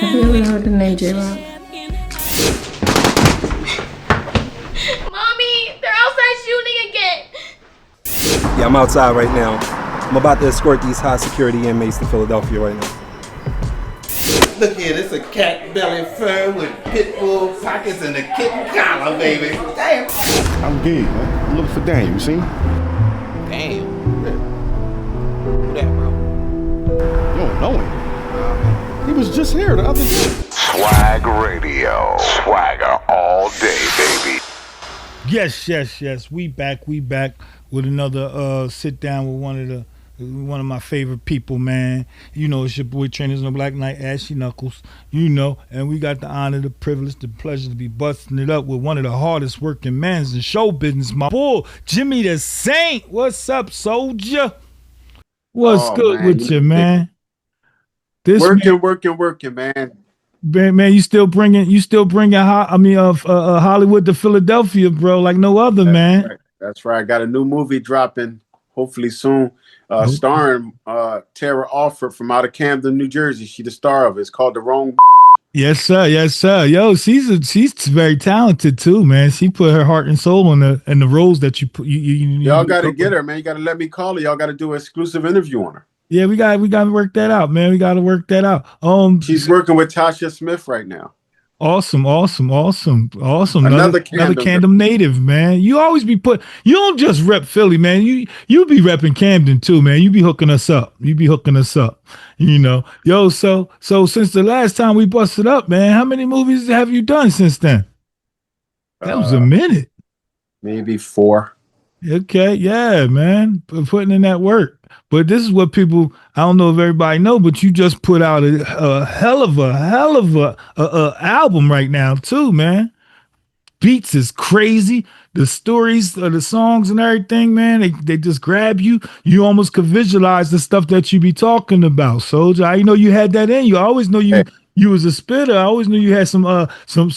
Have you ever heard the name J-Rock? Mommy, they're outside shooting again. Yeah, I'm outside right now. I'm about to escort these high security inmates to Philadelphia right now. Look here, this is a cat belly fur with pit bull pockets and a kitten collar, baby. Damn. I'm gay, man. I'm looking for Daniel, you see? Damn. Who that, bro? You don't know him. He was just here the other day. Swag Radio. Swagger all day, baby. Yes. We back with another sit down with one of my favorite people, man. You know, it's your boy Trainers on the Black Knight, Ashy Knuckles. You know, and we got the honor, the privilege, the pleasure to be busting it up with one of the hardest working men in show business, my boy Jimmy DaSaint. What's up, soldier? What's good man, with you, man? This Working, man. Man, you still bringing Hollywood to Philadelphia, bro, like no other, man. Right. That's right. Got a new movie dropping, hopefully soon, starring Tara Alford from out of Camden, New Jersey. She the star of it. It's called The Wrong. Yes, sir. Yo, she's very talented too, man. She put her heart and soul in the roles that you put. Y'all got to get her, man. You got to let me call her. Y'all got to do an exclusive interview on her. Yeah, we got to work that out, man. We got to work that out. She's working with Tasha Smith right now. Awesome. Another Camden native, man. You always be you don't just rep Philly, man. You be repping Camden too, man. You be hooking us up. You know. Yo, so since the last time we busted up, man, how many movies have you done since then? That was a minute. Maybe 4. Okay, yeah, man. Putting in that work. But this is what people, I don't know if everybody know, but you just put out a hell of a album right now too, man. Beats is crazy. The stories, the songs and everything, man, they just grab you. You almost could visualize the stuff that you be talking about, soldier. I know you had that in you. I always know you was a spitter. I always knew you had some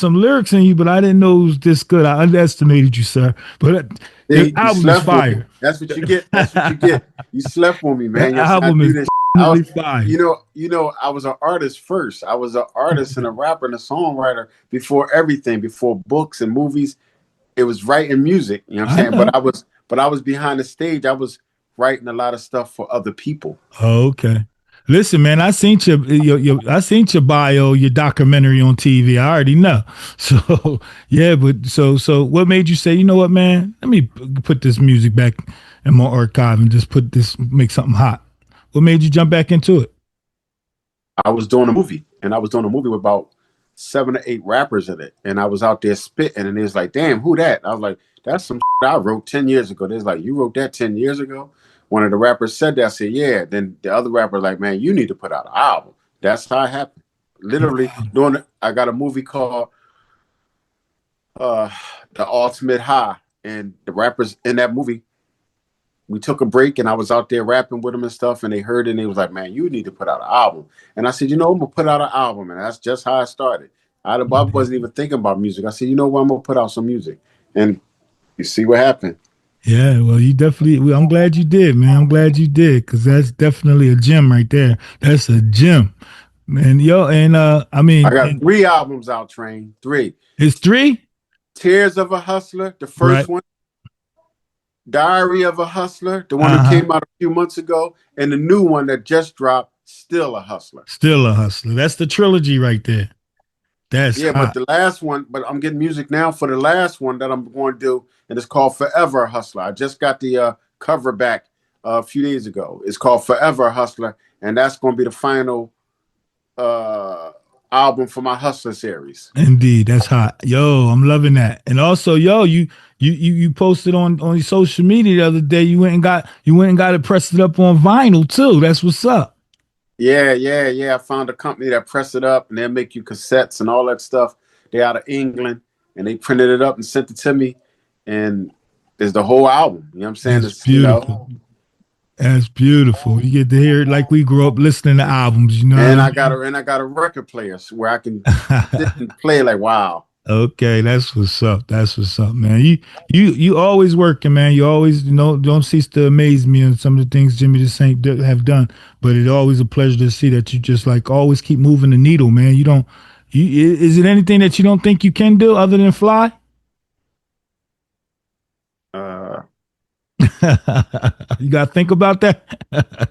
lyrics in you, but I didn't know it was this good. I underestimated you, sir. But the album is fire. That's what you get. You slept on me, man. The album is fire. You know, I was an artist first. I was an artist and a rapper and a songwriter before everything, before books and movies. It was writing music. You know what I'm saying? But I was behind the stage. I was writing a lot of stuff for other people. Oh, okay. Listen, man, I seen your bio, your documentary on TV. I already know. So yeah, but so what made you say, you know what, man? Let me put this music back in my archive and just make something hot. What made you jump back into it? I was doing a movie, and I was doing a movie with about 7 or 8 rappers in it, and I was out there spitting, and it was like, damn, who that? I was like, that's some shit I wrote 10 years ago. They was like, you wrote that 10 years ago? One of the rappers said that. I said, yeah. Then the other rapper like, man, you need to put out an album. That's how it happened. Literally I got a movie called The Ultimate High. And the rappers in that movie, we took a break and I was out there rapping with them and stuff. And they heard it and they was like, man, you need to put out an album. And I said, you know, I'm going to put out an album. And that's just how I started. I wasn't even thinking about music. I said, you know what, I'm going to put out some music. And you see what happened. Yeah, well, I'm glad you did, man. I'm glad you did, because that's definitely a gem right there. That's a gem. Man, I got 3 albums out, Train. 3. It's 3? Tears of a Hustler, the first one. Diary of a Hustler, the one that came out a few months ago. And the new one that just dropped, Still a Hustler. Still a Hustler. That's the trilogy right there. That's hot. But the last one, I'm getting music now for the last one that I'm going to do, and it's called Forever a Hustler. I just got the cover back a few days ago. It's called Forever a Hustler, and that's going to be the final album for my Hustler series. Indeed, that's hot. Yo, I'm loving that. And also, yo, you posted on your social media the other day. You went and got it pressed it up on vinyl too. That's what's up. Yeah. I found a company that press it up and they'll make you cassettes and all that stuff. They're out of England and they printed it up and sent it to me. And there's the whole album. You know what I'm saying? It's beautiful. That's beautiful. You get to hear it like we grew up listening to albums, you know. And I got a record player where I can sit and play like, wow. Okay, that's what's up. That's what's up, man. You always working, man. You always don't cease to amaze me on some of the things Jimmy DaSaint have done. But it's always a pleasure to see that you just like always keep moving the needle, man. You don't. Is it anything that you don't think you can do other than fly? Uh, You got to think about that.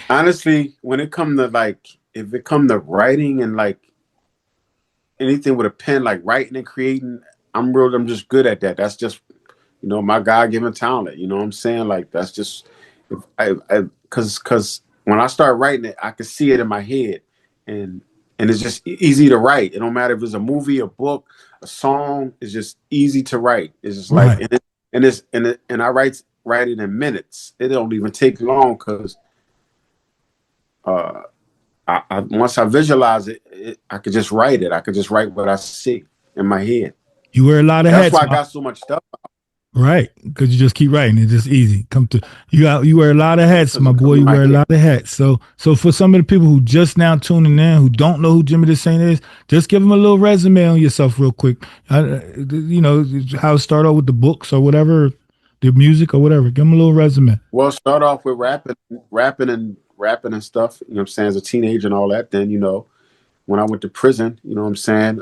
Honestly, when it come to like, if it come to writing and like anything with a pen, like writing and creating, I'm just good at that. That's just, my God-given talent. You know what I'm saying? Like that's just, if cause when I start writing it, I can see it in my head, and it's just easy to write. It don't matter if it's a movie, a book, a song. It's just easy to write. It's just like, Right. and I write it in minutes. It don't even take long because once I visualize it, I could just write it. I could just write what I see in my head. You wear a lot of That's hats. why I got so much stuff. Right, because you just keep writing. It's just easy. You wear a lot of hats, my boy. You wear a lot of hats. So for some of the people who just now tuning in, who don't know who Jimmy DaSaint is, just give them a little resume on yourself real quick. How it start off with the books or whatever, the music or whatever. Give them a little resume. Well, start off with rapping and stuff. You know what I'm saying? As a teenager and all that. Then when I went to prison, you know what I'm saying?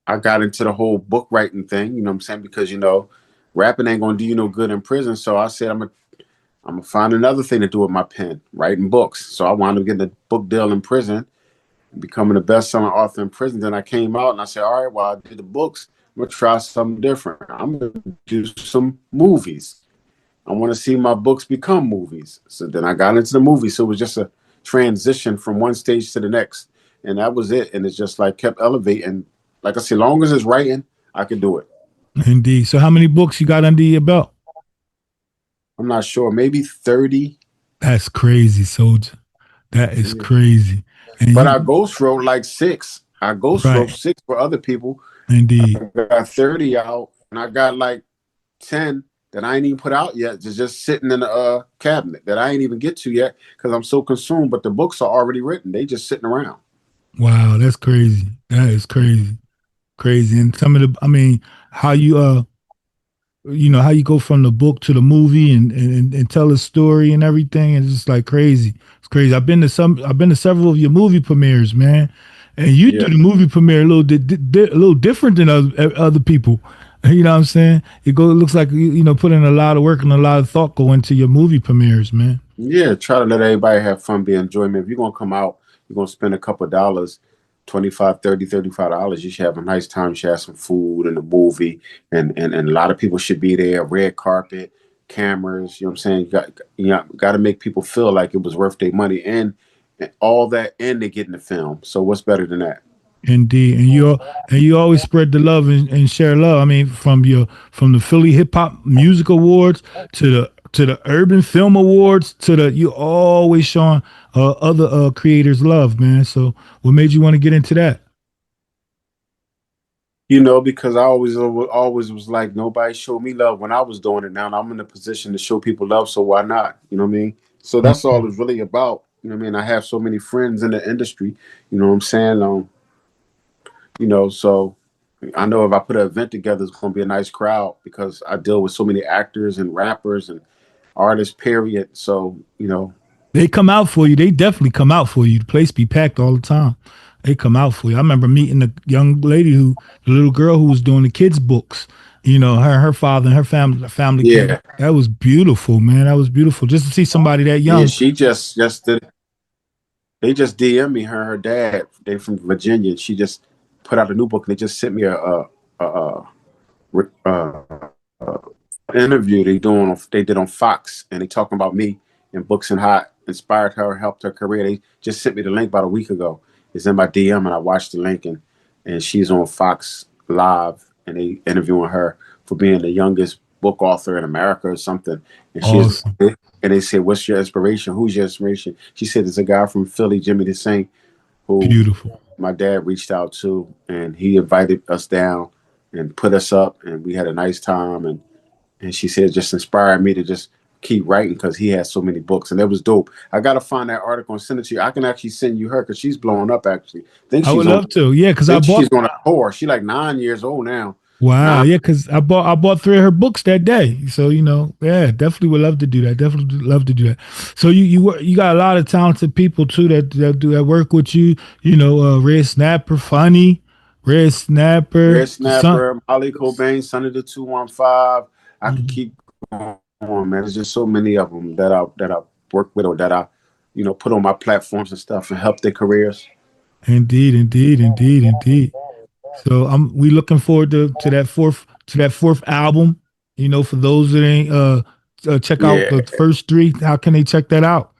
I got into the whole book writing thing, you know what I'm saying? Because, rapping ain't going to do you no good in prison. So I said, I'm going to find another thing to do with my pen, writing books. So I wound up getting a book deal in prison, becoming a best-selling author in prison. Then I came out and I said, all right, well, I did the books. I'm going to try something different. I'm going to do some movies. I want to see my books become movies. So then I got into the movies. So it was just a transition from one stage to the next. And that was it. And it's just like kept elevating. Like I said, long as it's writing, I can do it. Indeed. So how many books you got under your belt? I'm not sure. Maybe 30. That's crazy, soldier. That is crazy. But I ghost wrote like 6. I ghost wrote 6 for other people. Indeed. I got 30 out, and I got like 10 that I ain't even put out yet. Just sitting in the cabinet that I ain't even get to yet because I'm so consumed. But the books are already written. They just sitting around. Wow, that's crazy. That is crazy. Crazy. And some of how you how you go from the book to the movie and tell a story and everything. It's just like crazy. It's crazy. I've been to several of your movie premieres, man. And you do the movie premiere a little different than other people. You know what I'm saying? It looks like put in a lot of work and a lot of thought go into your movie premieres, man. Yeah, try to let everybody have fun, be enjoyment. If you're gonna come out, you're gonna spend a couple of dollars, $25, $30, $35. You should have a nice time. You should have some food in the movie, and a lot of people should be there. Red carpet, cameras. You know what I'm saying? You got to make people feel like it was worth their money, and all that, and they get in the film. So what's better than that? Indeed, and you always spread the love and share love. I mean, from the Philly Hip Hop Music Awards to the Urban Film Awards you always showing other creators love, man. So what made you want to get into that? Because I always was like, nobody showed me love when I was doing it. Now I'm in a position to show people love, so why not? You know what I mean? So that's all it's really about. You know what I mean? I have so many friends in the industry. You know what I'm saying? So I know if I put an event together, it's going to be a nice crowd because I deal with so many actors and rappers and artists, period. So, they come out for you. They definitely come out for you. The place be packed all the time. They come out for you. I remember meeting the young lady the little girl who was doing the kids' books. Her father and her family. Yeah. That was beautiful, man. That was beautiful. Just to see somebody that young. Yeah, she just did. They just DM me, her dad. They from Virginia. She just put out a new book and they just sent me a interview they did on Fox, and they talking about me and books and how it inspired her, helped her career. They just sent me the link about a week ago. It's in my DM, and I watched the link, and she's on Fox Live, and they interviewing her for being the youngest book author in America or something. And awesome. And they said, "What's your inspiration? Who's your inspiration?" She said, "There's a guy from Philly, Jimmy DaSaint, who beautiful. My dad reached out to, and he invited us down and put us up, and we had a nice time. And she said, just inspired me to just keep writing because he has so many books, and it was dope. I gotta find that article and send it to you. I can actually send you her because she's blowing up. Actually, I would love to. Yeah, because I bought. She's on a tour. She's like 9 years old now. Wow, yeah, because I bought 3 of her books that day. So yeah, definitely would love to do that. Definitely would love to do that. So you got a lot of talented people too that work with you. Red Snapper, Funny, Red Snapper, Molly Cobain, Son of the 215. I could keep going, man. There's just so many of them that I work with or that I put on my platforms and stuff and help their careers. Indeed. So we looking forward to that fourth album. For those that ain't check out the first 3, how can they check that out?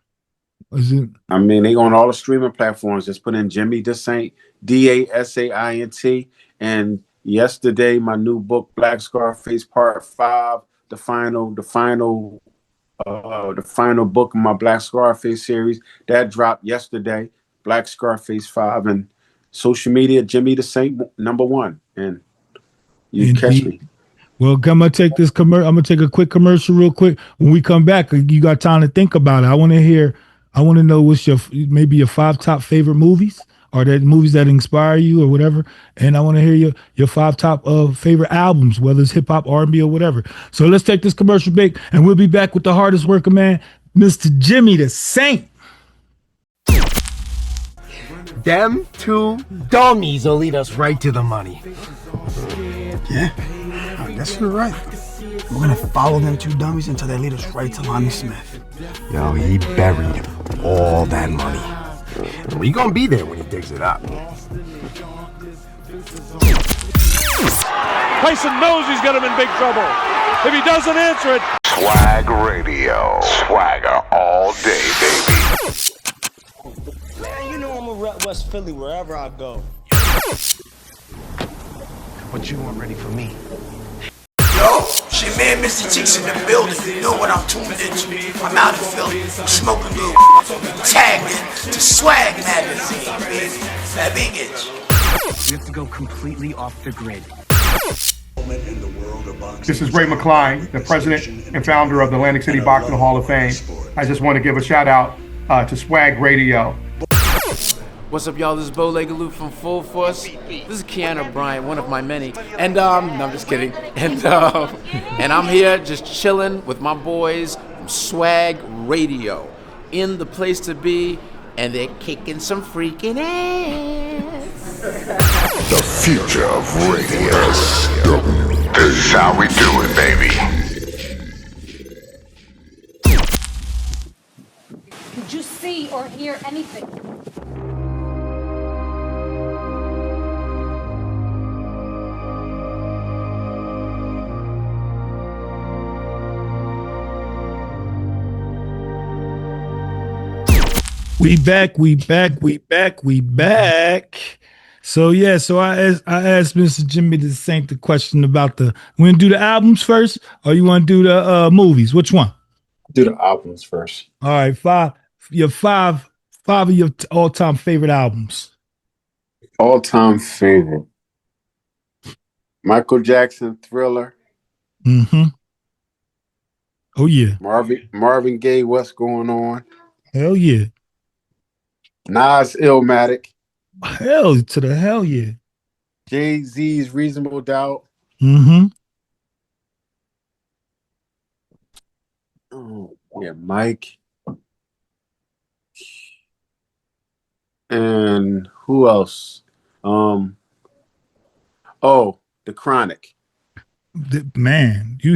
I mean, they on all the streaming platforms. Just put in Jimmy DaSaint, DaSaint, and yesterday my new book, Black Scarface Part 5, the final book in my Black Scarface series that dropped yesterday. Black Scarface 5 and social media, Jimmy DaSaint #1, and you catch me. Well, I'm gonna take I'm gonna take a quick commercial real quick. When we come back, you got time to think about it. I want to know what's your 5 top favorite movies, or that movies that inspire you or whatever. And I want to hear your 5 top favorite albums, whether it's hip hop, R&B, or whatever. So let's take this commercial break, and we'll be back with the hardest working man, Mr. Jimmy DaSaint. Them 2 dummies will lead us right to the money. Yeah, I guess you're right. We're gonna follow them 2 dummies until they lead us right to Lonnie Smith. Yo, he buried all that money. And we gonna be there when he digs it up. Tyson knows he's got him in big trouble. If he doesn't answer it. Swag Radio. Swagger all day, baby. Man, you know I'm gonna rep West Philly wherever I go. What you want ready for me? Yo, shit, man, Mr. Cheeks in the building. You know what I'm tuned into. I'm out in Philly. I'm smoking good. Tagged in to Swag Magazine, baby. That big itch. You have to go completely off the grid. This is Ray McCline, the president and founder of the Atlantic City Boxing Hall of Fame. I just want to give a shout out to Swag Radio. What's up, y'all? This is Bo Legaloo from Full Force. This is Keanu Bryant, one of my many. And, no, I'm just kidding. And I'm here just chilling with my boys from Swag Radio. In the place to be, and they're kicking some freaking ass. The future of radio. This is how we do it, baby. Did you see or hear anything? We back. So yeah, I asked Mr. Jimmy DaSaint the question about we want to do the albums first, or you want to do the movies? Which one? Do the albums first. All right, five of your all-time favorite albums. All-time favorite. Michael Jackson, Thriller. Mm-hmm. Oh yeah. Marvin Gaye, What's Going On? Hell yeah. Nas, Illmatic. Hell to the hell yeah. Jay-Z's Reasonable Doubt. Mm-hmm. Oh, yeah, Mike. And who else? The Chronic. Man, you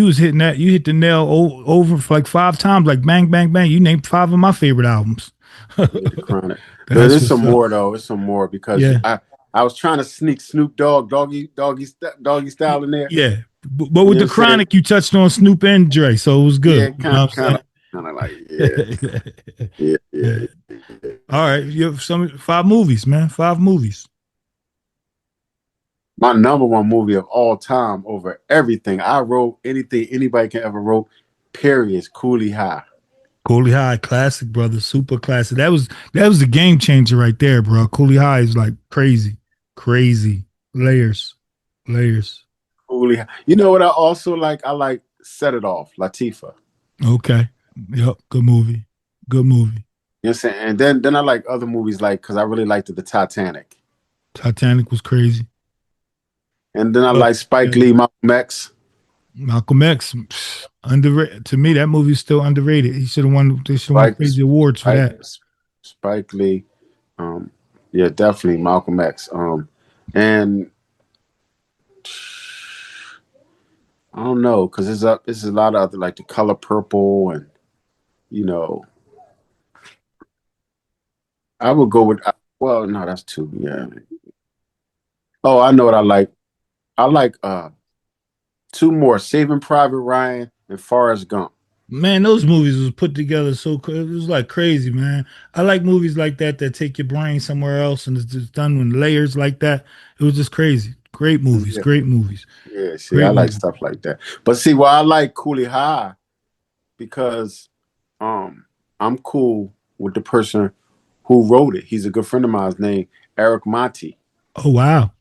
was hitting that. You hit the nail over for like 5 times, like bang, bang, bang. You named 5 of my favorite albums. The Chronic. There's some more though. It's some more because I was trying to sneak Snoop Dogg, doggy style in there. Yeah, but with the Chronic, you touched on Snoop and Dre, so it was good. Yeah, kind of like yeah. All right, you have 5 movies, man. 5 movies. My #1 movie of all time over everything I wrote, anything anybody can ever wrote, period, is Cooley High. Cooley High, classic, brother, super classic. That was the game changer right there, bro. Cooley High is like crazy layers. Cooley High. You know what I also like? I like Set It Off, Latifah. Okay. Yep. Good movie. Good movie. You know what I'm saying? And then I like other movies like because I really liked the Titanic. Titanic was crazy. And then I Oh, like Spike yeah. Lee, Malcolm X. Malcolm X, underrated. To me, that movie's still underrated. He should have won. They should have won Spike, crazy awards for Spike, that. Spike Lee. Yeah, definitely Malcolm X. And I don't know because there's a lot of other like The Color Purple, and you know, I would go with. Well, no, that's two. Yeah. Oh, I know what I like. I like two more: Saving Private Ryan and Forrest Gump. Man, those movies was put together it was like crazy, man. I like movies like that that take your brain somewhere else and it's just done in layers like that. It was just crazy. Great movies, Yeah. great movies. Yeah, see, I Great like movies. stuff like that. But see, well, I like Cooley High because I'm cool with the person who wrote it. He's a good friend of mine named Eric Monty. Oh wow.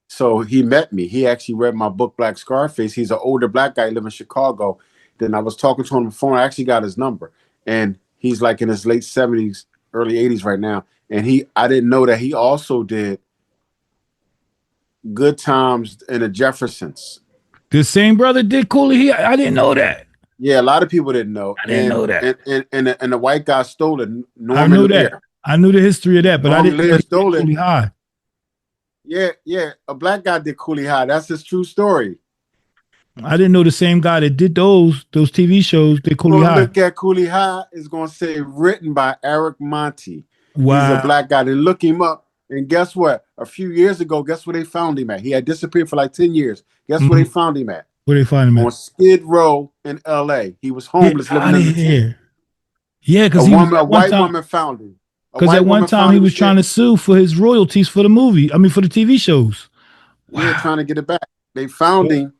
So he met me. He actually read my book Black Scarface. He's an older black guy, live in Chicago. Then I was talking to him on the phone. I actually got his number. And he's like in his late 70s, early 80s right now. And I didn't know that he also did Good Times and the Jeffersons. The same brother did Cooley. I didn't know that. Yeah, a lot of people didn't know. I didn't know that. And the white guy stole it. I know that. I knew the history of that, but I didn't know he did stole it. Cooley High. Yeah. A black guy did Cooley High. That's his true story. I didn't know the same guy that did those TV shows did Cooley High. Look at Cooley High is going to say written by Eric Monty. Wow. He's a black guy. Then look him up. And guess what? A few years ago, guess where they found him at? He had disappeared for like 10 years. Guess where they found him at? Where they find him at? On Skid Row in L.A. He was homeless, living in the tent. Yeah, because a white woman found him. Because at one time he was trying to sue for his royalties for the movie. I mean, for the TV shows. Wow. Yeah, trying to get it back. They found him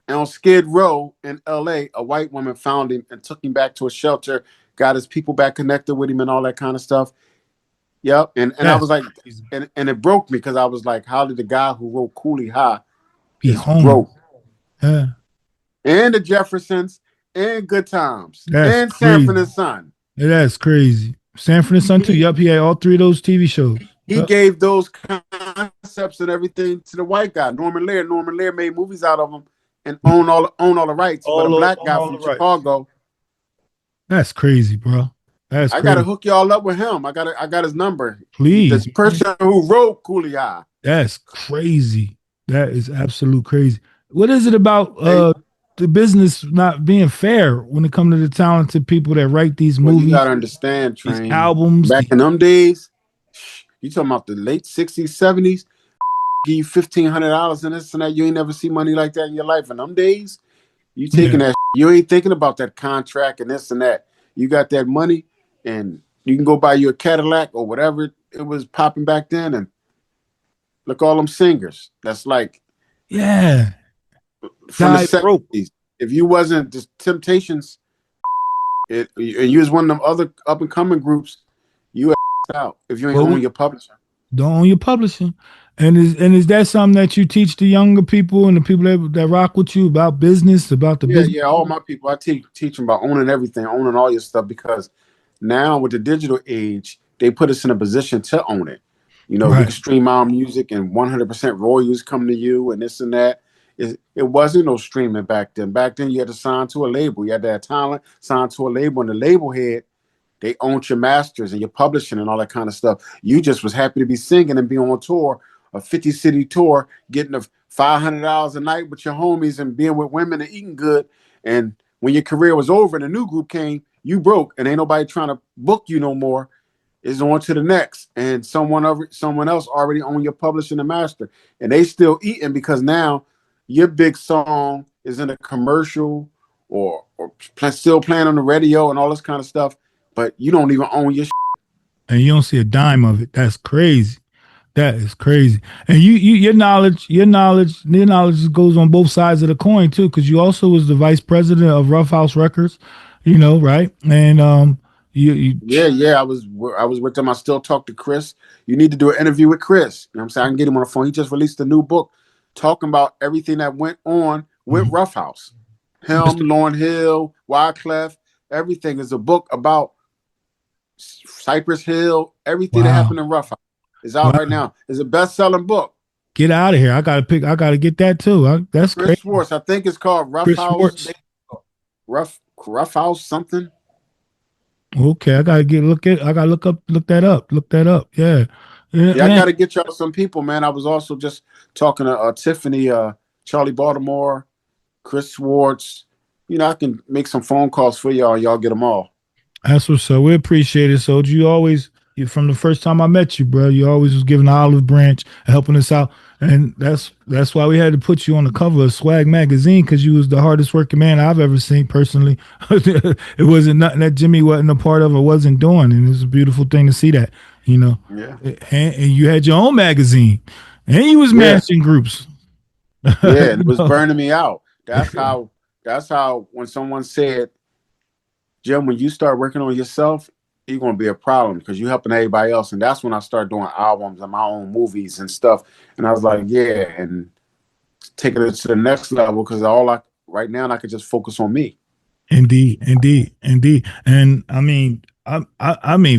on Skid Row in L.A. A white woman found him and took him back to a shelter, got his people back connected with him and all that kind of stuff. Yep. And I was like, and it broke me because I was like, how did the guy who wrote Cooley High be broke? Yeah. And the Jeffersons and Good Times That's and crazy. Sanford and Son. Yeah, that's crazy. Sanford and Son too. Yup, he had all three of those TV shows. He gave those concepts and everything to the white guy, Norman Lear. Norman Lear made movies out of them and own all the rights. But a black guy from Chicago. That's crazy, bro. That's I crazy. gotta hook y'all up with him. I got his number. Please. The person who wrote Cooley High. That's crazy. That is absolute crazy. What is it about the business not being fair when it comes to the talented people that write these movies? You gotta understand, Train. These albums. Back in them days, you talking about the late 60s, 70s, give you $1,500 and this and that. You ain't never see money like that in your life. In them days, you taking that, you ain't thinking about that contract and this and that. You got that money and you can go buy you a Cadillac or whatever it was popping back then. And look, all them singers. That's like, yeah. From the 70s. If you wasn't the Temptations, and you was one of them other up and coming groups, you out if you ain't own your publisher. Don't own your publishing. And is that something that you teach the younger people and the people that rock with you about business, about the business? Yeah, all my people, I teach them about owning everything, owning all your stuff, because now with the digital age, they put us in a position to own it. You know, you can stream our music and 100% royalties come to you and this and that. It wasn't no streaming back then. Back then, you had to sign to a label. You had to have talent, sign to a label, and the label head, they owned your masters and your publishing and all that kind of stuff. You just was happy to be singing and be on tour, a 50-city tour, getting $500 a night with your homies and being with women and eating good. And when your career was over and a new group came, you broke and ain't nobody trying to book you no more. Is on to the next, and someone else already owned your publishing and master, and they still eating because now your big song is in a commercial or still playing on the radio and all this kind of stuff, but you don't even own your shit. And you don't see a dime of it. That's crazy. That is crazy. And your knowledge goes on both sides of the coin too, because you also was the vice president of Rough House Records, you know, right? And Yeah, I was with them. I still talk to Chris. You need to do an interview with Chris. You know what I'm saying? I can get him on the phone. He just released a new book talking about everything that went on with Rough House. Him, Lauryn Hill, Wyclef, everything is a book about Cypress Hill, everything that happened in Rough House is out right now. It's a best-selling book. Get out of here. I gotta get that too. That's Chris crazy. Schwartz, I think it's called Rough Chris House. Schwartz. Rough House something. Okay, I gotta look that up. Yeah. I gotta get y'all some people, man. I was also just talking to Tiffany, Charlie Baltimore, Chris Schwartz. You know, I can make some phone calls for y'all. Y'all get them all. That's what's up. We appreciate it. So from the first time I met you, bro, you always was giving the olive branch, helping us out. And that's why we had to put you on the cover of Swag Magazine, because you was the hardest working man I've ever seen personally. It wasn't nothing that Jimmy wasn't a part of or wasn't doing. And it was a beautiful thing to see that, you know. Yeah. And you had your own magazine and you was managing groups. Yeah, and it was burning me out. That's how when someone said, Jim, when you start working on yourself, you're gonna be a problem because you're helping everybody else. And that's when I started doing albums and my own movies and stuff. And I was like, yeah, and taking it to the next level, because right now I could just focus on me. Indeed. And I mean,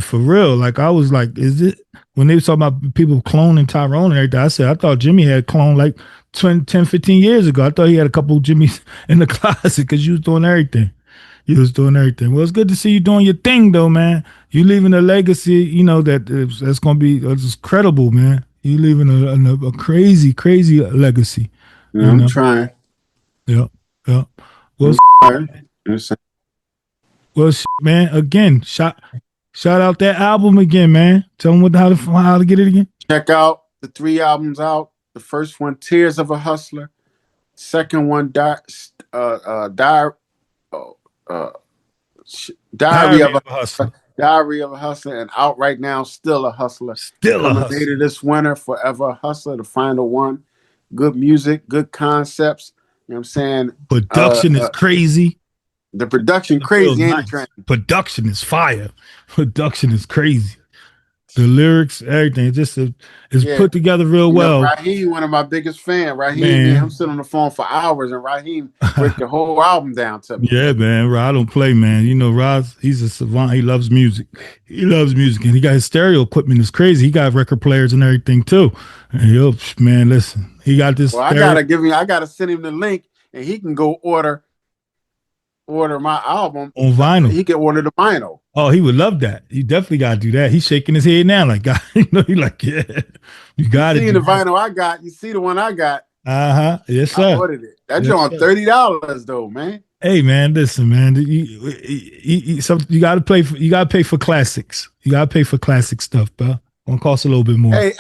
for real, like I was like, is it when they were talking about people cloning Tyrone and everything? I said, I thought Jimmy had cloned like 10, 15 years ago. I thought he had a couple of Jimmys in the closet because you was doing everything. Well, it's good to see you doing your thing, though, man. You leaving a legacy, you know, that's going to be credible, man. You leaving a crazy legacy. Yeah, I'm trying. Yeah. Well, man, again, shout out that album again, man. Tell them how to get it again. Check out the 3 albums out. The first one, Tears of a Hustler. Second one, Diary of a Hustler, and out right now, Still a Hustler. Later this winter, Forever a Hustler, the final one. Good music, good concepts. You know what I'm saying? Production is crazy. The production crazy, ain't it? Production is fire. Production is crazy. The lyrics, everything, it's put together real well. Raheem, one of my biggest fans. Raheem, man, I'm sitting on the phone for hours, and Raheem break the whole album down to me. Yeah, man, I don't play, man. You know, Roz, he's a savant. He loves music. And he got his stereo equipment is crazy. He got record players and everything too. And man, listen, he got this. Well, I gotta send him the link, and he can go order my album on vinyl. He can order the vinyl. Oh, he would love that. He definitely got to do that. He's shaking his head now, like, you know, he like, yeah, you got it. You see the vinyl I got. You see the one I got. Yes, sir. I ordered it. That joint $30 though, man. Hey, man, listen, man. You got to play. You got to pay for classics. You got to pay for classic stuff, bro. Gonna cost a little bit more. Hey,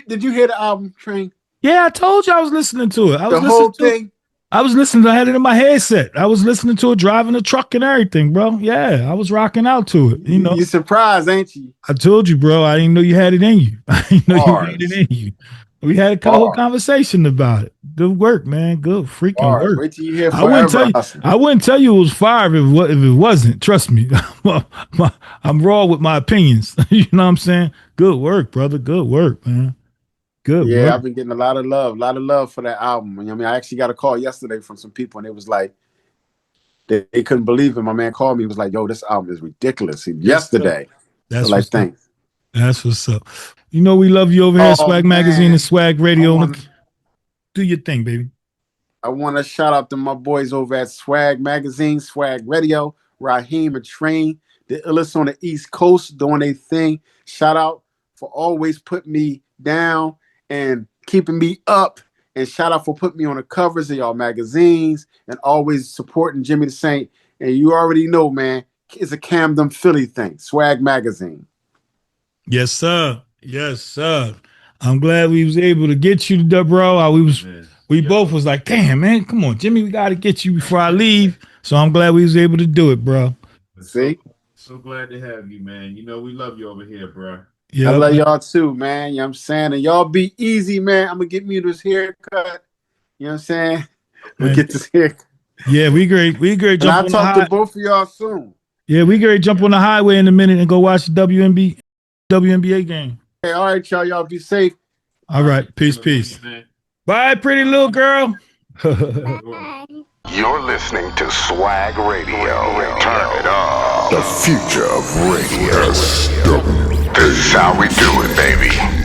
did you hear the album, Train? Yeah, I told you I was listening to it. The whole thing. I was listening. I had it in my headset. I was listening to it, driving the truck and everything, bro. Yeah, I was rocking out to it. You know, you surprised, ain't you? I told you, bro. I didn't know you had it in you. I didn't know you had it in you. We had a whole conversation about it. Good work, man. Good freaking work. Wait till you hear I wouldn't tell you it was fire if it wasn't. Trust me. I'm raw with my opinions. You know what I'm saying? Good work, brother. Good work, man. Good yeah, work. I've been getting a lot of love for that album. I mean, I actually got a call yesterday from some people, and it was like they couldn't believe it. My man called me. He was like, "Yo, this album is ridiculous." Yesterday, that's so thanks. That's what's up. You know we love you over here at Swag Magazine and Swag Radio. Do your thing, baby. I want to shout out to my boys over at Swag Magazine, Swag Radio, Raheem and Train, the illest on the East Coast doing their thing. Shout out for always putting me down and keeping me up, and shout out for putting me on the covers of y'all magazines and always supporting Jimmy DaSaint. And you already know, man, it's a Camden, Philly thing. Swag Magazine. Yes, sir. Yes, sir. I'm glad we was able to get you, bro. We both was like, damn, man, come on, Jimmy, we got to get you before I leave. So I'm glad we was able to do it, bro. See? So glad to have you, man. You know we love you over here, bro. Yeah, I love y'all too, man. You know what I'm saying? And y'all be easy, man. I'm going to get me this haircut. You know what I'm saying? We'll get this haircut. Yeah, we great. And I'll talk to both of y'all soon. Yeah, we great. Jump on the highway in a minute and go watch the WNBA game. Hey, all right, y'all. Y'all be safe. All right. Peace. Bye, pretty little girl. Bye. You're listening to Swag Radio. Turn it up. The future of radio. This is how we do it, baby.